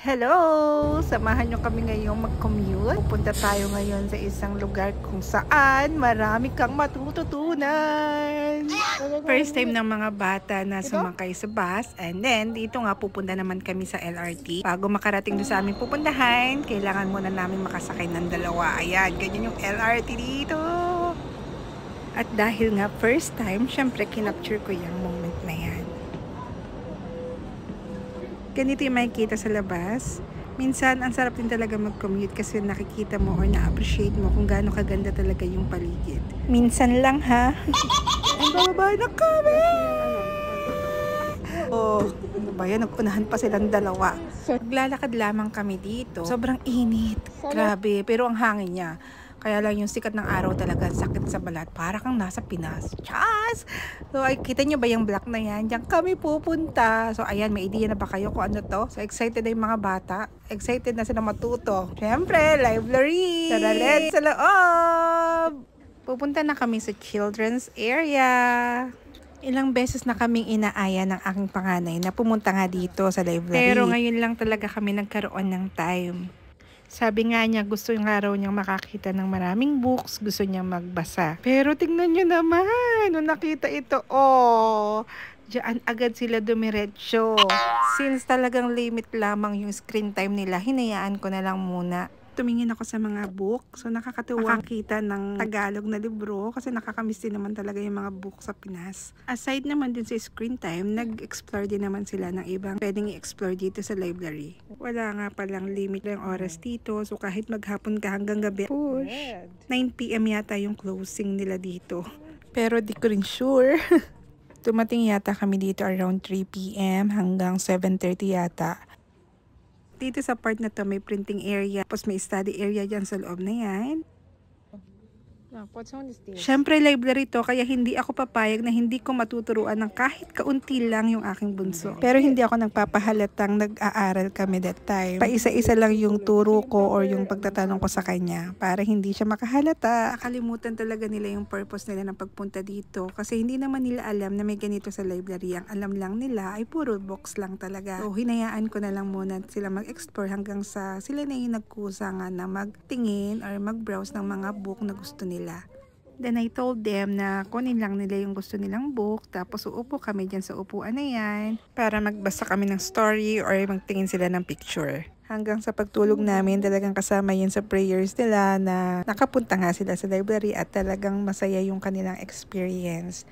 Hello! Samahan nyo kami ngayong mag-commute. Pupunta tayo ngayon sa isang lugar kung saan marami kang matututunan. First time ng mga bata na sumakay sa bus. And then, dito nga pupunta naman kami sa LRT. Bago makarating doon sa aming pupuntahan, kailangan muna namin makasakay ng dalawa. Ayan, ganyan yung LRT dito. At dahil nga first time, syempre kinapture ko yung moment na yan. Ganito yung makikita sa labas. Minsan, ang sarap din talaga mag-commute kasi nakikita mo or na-appreciate mo kung gaano kaganda talaga yung paligid. Minsan lang ha. Ang bababa na kami! Oh, ano ba yan? Nag-unahan pa silang dalawa. Maglalakad lamang kami dito. Sobrang init. Grabe. Pero ang hangin niya. Kaya lang yung sikat ng araw talaga sakit sa balat. Para kang nasa Pinas. Chas! So, ay, kita nyo ba yung black na yan? Diyan kami pupunta. So, ayan, may idea na ba kayo kung ano to? So, excited na yung mga bata. Excited na sila matuto. Siyempre, library! Tara, let's sa loob! Pupunta na kami sa children's area. Ilang beses na kaming inaaya ng aking panganay na pumunta nga dito sa library. Pero ngayon lang talaga kami nagkaroon ng time. Sabi nga niya, gusto nga raw niyang makakita ng maraming books, gusto niyang magbasa. Pero tingnan niyo naman, nung nakita ito, diyan agad sila dumiretso. Since talagang limit lamang yung screen time nila, hinayaan ko na lang muna. Tumingin ako sa mga book, so nakakatuwa makakita ng Tagalog na libro kasi nakakamiss din naman talaga yung mga book sa Pinas. Aside naman din sa screen time, nag-explore din naman sila ng ibang pwedeng i-explore dito sa library. Wala nga palang limit ng oras dito, so kahit maghapon ka hanggang gabi, 9 PM yata yung closing nila dito. Pero di ko rin sure. Tumating yata kami dito around 3 PM hanggang 7:30 yata. Dito sa part na to may printing area, tapos may study area dyan sa loob na yan. Siyempre library to, kaya hindi ako papayag na hindi ko matuturuan ng kahit kaunti lang yung aking bunso. Pero hindi ako nagpapahalatang nag-aaral kami that time. Paisa-isa lang yung turo ko or yung pagtatanong ko sa kanya para hindi siya makahalata. Nakalimutan talaga nila yung purpose nila ng pagpunta dito kasi hindi naman nila alam na may ganito sa library. Ang alam lang nila ay puro books lang talaga. So hinayaan ko na lang muna sila mag-explore hanggang sa sila na yung nagkusa nga na magtingin or mag-browse ng mga book na gusto nila. Then I told them na kunin lang nila yung gusto nilang book, tapos uupo kami dyan sa upuan na yan para magbasa kami ng story or magtingin sila ng picture. Hanggang sa pagtulog namin, talagang kasama yun sa prayers nila na nakapunta nga sila sa library at talagang masaya yung kanilang experience.